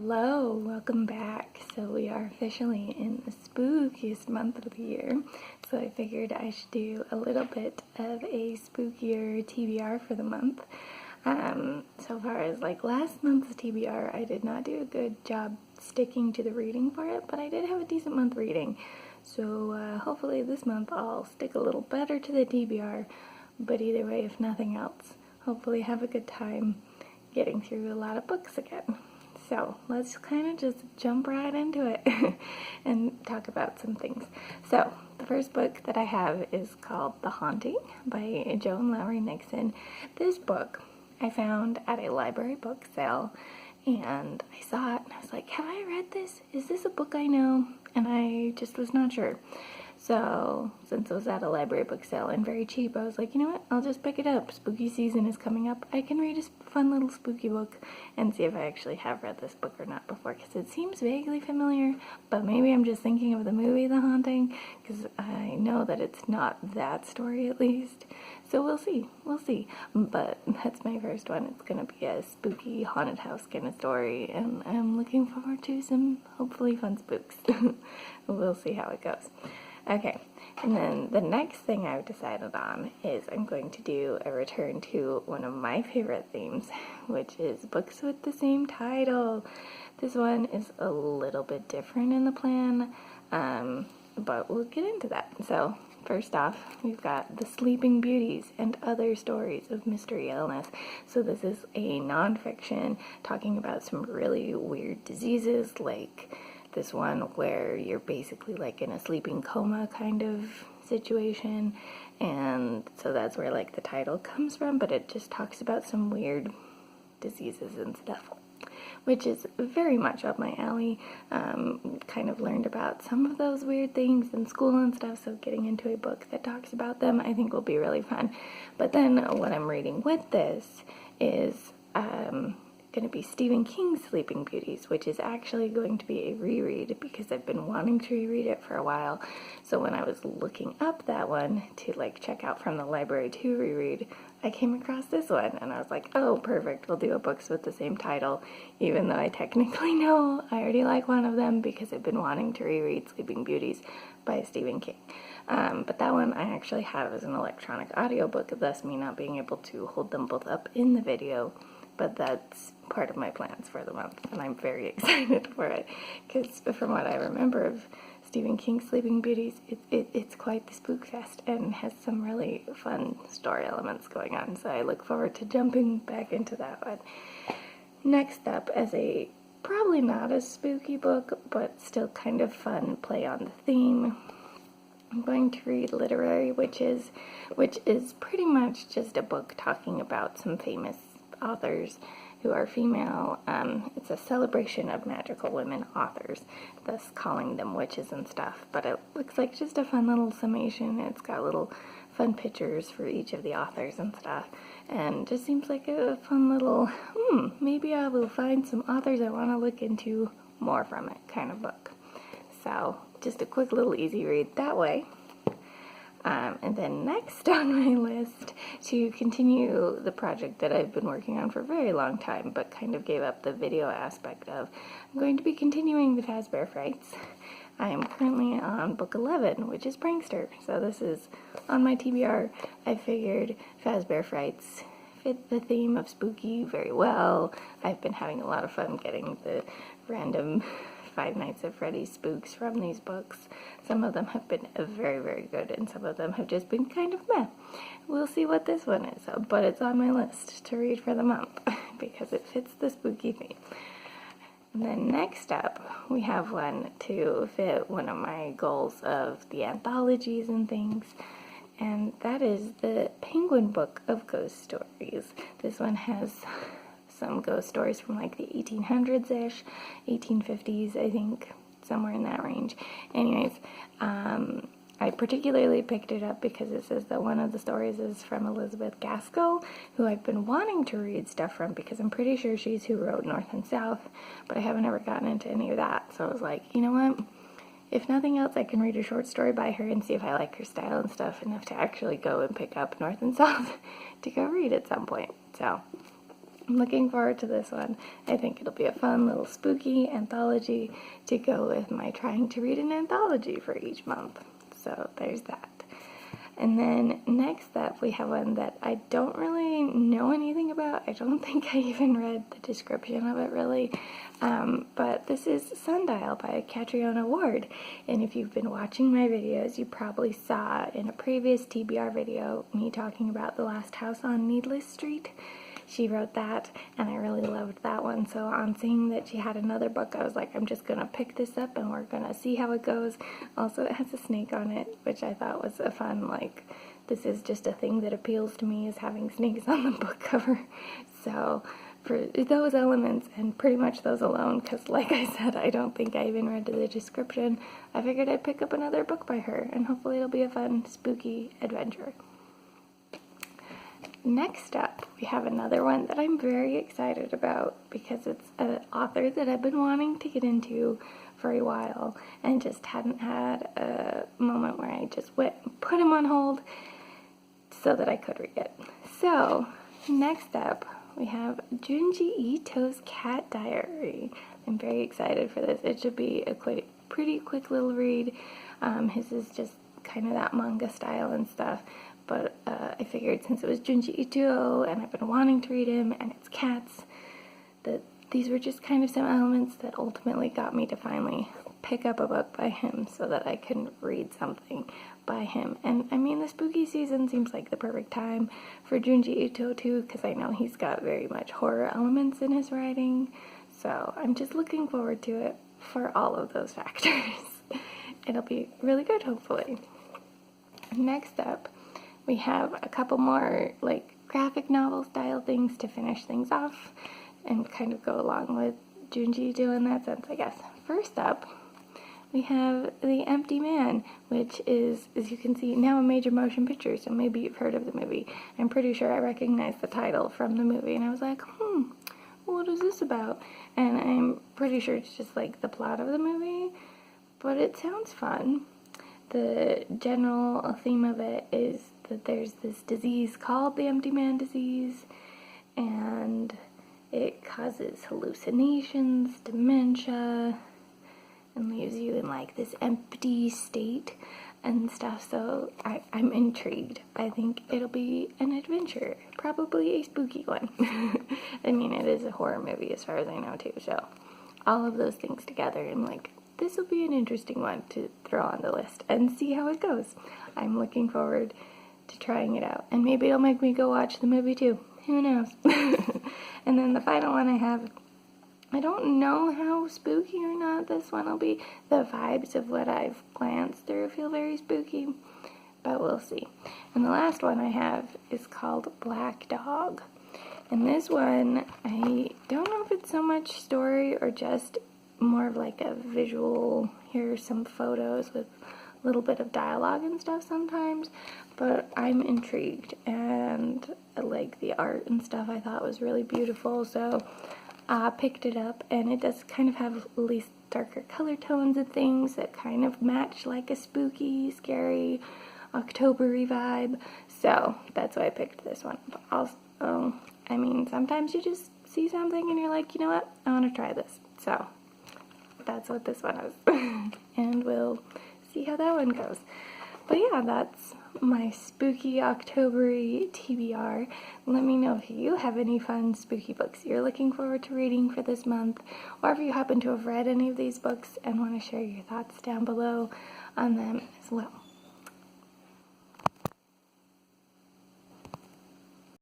Hello, welcome back. So we are officially in the spookiest month of the year. So I figured I should do a little bit of a spookier TBR for the month. So far as like last month's TBR, I did not do a good job sticking to the reading for it, but I did have a decent month reading. So hopefully this month I'll stick a little better to the TBR, but either way, if nothing else, hopefully have a good time getting through a lot of books again. So let's kind of just jump right into it and talk about some things. So the first book that I have is called The Haunting by Joan Lowry Nixon. This book I found at a library book sale, and I saw it and I was like, have I read this? Is this a book I know? And I just was not sure. So, since it was at a library book sale and very cheap, I was like, you know what, I'll just pick it up. Spooky season is coming up. I can read a fun little spooky book and see if I actually have read this book or not before, because it seems vaguely familiar, but maybe I'm just thinking of the movie The Haunting, because I know that it's not that story at least. So we'll see. But that's my first one. It's going to be a spooky haunted house kind of story, and I'm looking forward to some hopefully fun spooks. We'll see how it goes. Okay, and then the next thing I've decided on is I'm going to do a return to one of my favorite themes, which is books with the same title. This one is a little bit different in the plan, but we'll get into that. So first off, we've got The Sleeping Beauties and Other Stories of Mystery Illness. So this is a nonfiction talking about some really weird diseases, like this one where you're basically like in a sleeping coma kind of situation, and so that's where like the title comes from, but it just talks about some weird diseases and stuff, which is very much up my alley. Kind of learned about some of those weird things in school and stuff, so getting into a book that talks about them I think will be really fun. But then what I'm reading with this is going to be Stephen King's Sleeping Beauties, which is actually going to be a reread because I've been wanting to reread it for a while. So when I was looking up that one to like check out from the library to reread, I came across this one and I was like, oh, perfect, we'll do a books with the same title, even though I technically know I already like one of them because I've been wanting to reread Sleeping Beauties by Stephen King. But that one I actually have as an electronic audiobook, thus me not being able to hold them both up in the video. But that's part of my plans for the month, and I'm very excited for it, because from what I remember of Stephen King's Sleeping Beauties, it's quite the spook fest and has some really fun story elements going on, so I look forward to jumping back into that one. Next up, as a probably not a spooky book, but still kind of fun play on the theme, I'm going to read Literary Witches, which is pretty much just a book talking about some famous authors who are female. It's a celebration of magical women authors, thus calling them witches and stuff, but it looks like just a fun little summation. It's got little fun pictures for each of the authors and stuff, and just seems like a fun little, maybe I will find some authors I want to look into more from it kind of book. So just a quick little easy read that way. And then next on my list, to continue the project that I've been working on for a very long time, but kind of gave up the video aspect of, I'm going to be continuing the Fazbear Frights. I am currently on book 11, which is Prankster. So this is on my TBR. I figured Fazbear Frights fit the theme of spooky very well. I've been having a lot of fun getting the random Five Nights at Freddy's spooks from these books. Some of them have been very, very good, and some of them have just been kind of meh. We'll see what this one is, but it's on my list to read for the month because it fits the spooky theme. And then next up, we have one to fit one of my goals of the anthologies and things, and that is the Penguin Book of Ghost Stories. This one has some ghost stories from like the 1800s-ish, 1850s, I think, somewhere in that range. Anyways, I particularly picked it up because it says that one of the stories is from Elizabeth Gaskell, who I've been wanting to read stuff from because I'm pretty sure she's who wrote North and South, but I haven't ever gotten into any of that. So I was like, you know what? If nothing else, I can read a short story by her and see if I like her style and stuff enough to actually go and pick up North and South to go read at some point. So I'm looking forward to this one. I think it'll be a fun little spooky anthology to go with my trying to read an anthology for each month. So there's that. And then next up, we have one that I don't really know anything about. I don't think I even read the description of it really. But this is Sundial by Catriona Ward. And if you've been watching my videos, you probably saw in a previous TBR video me talking about The Last House on Needless Street. She wrote that, and I really loved that one. So on seeing that she had another book, I was like, I'm just gonna pick this up and we're gonna see how it goes. Also, it has a snake on it, which I thought was a fun, like, this is just a thing that appeals to me, is having snakes on the book cover. So for those elements, and pretty much those alone, because like I said, I don't think I even read the description, I figured I'd pick up another book by her, and hopefully it'll be a fun, spooky adventure. Next up, we have another one that I'm very excited about because it's an author that I've been wanting to get into for a while and just hadn't had a moment where I just went and put him on hold so that I could read it. So, next up, we have Junji Ito's Cat Diary. I'm very excited for this. It should be a pretty quick little read. His is just kind of that manga style and stuff. But I figured since it was Junji Ito and I've been wanting to read him and it's cats, that these were just kind of some elements that ultimately got me to finally pick up a book by him so that I can read something by him. And I mean, the spooky season seems like the perfect time for Junji Ito too, because I know he's got very much horror elements in his writing. So I'm just looking forward to it for all of those factors. It'll be really good, hopefully. Next up, we have a couple more like graphic novel style things to finish things off and kind of go along with Junji Ito in that sense, I guess. First up, we have The Empty Man, which is, as you can see, now a major motion picture, so maybe you've heard of the movie. I'm pretty sure I recognize the title from the movie, and I was like, what is this about? And I'm pretty sure it's just like the plot of the movie, but it sounds fun. The general theme of it is that there's this disease called the Empty Man disease, and it causes hallucinations, dementia, and leaves you in like this empty state and stuff. So I'm intrigued. I think it'll be an adventure, probably a spooky one. I mean, it is a horror movie as far as I know too, so all of those things together, I'm like, this will be an interesting one to throw on the list and see how it goes. I'm looking forward to trying it out. And maybe it'll make me go watch the movie too. Who knows? And then the final one I have, I don't know how spooky or not this one will be. The vibes of what I've glanced through feel very spooky, but we'll see. And the last one I have is called Black Dog. And this one, I don't know if it's so much story or just more of like a visual, here's some photos with a little bit of dialogue and stuff sometimes, but I'm intrigued, and like the art and stuff I thought was really beautiful, so I picked it up, and it does kind of have at least darker color tones and things that kind of match like a spooky, scary, October-y vibe, so that's why I picked this one. But also, I mean, sometimes you just see something and you're like, you know what, I want to try this, so that's what this one is. And we'll see how that one goes. But yeah, that's my spooky October-y TBR. Let me know if you have any fun spooky books you're looking forward to reading for this month, or if you happen to have read any of these books and want to share your thoughts down below on them as well.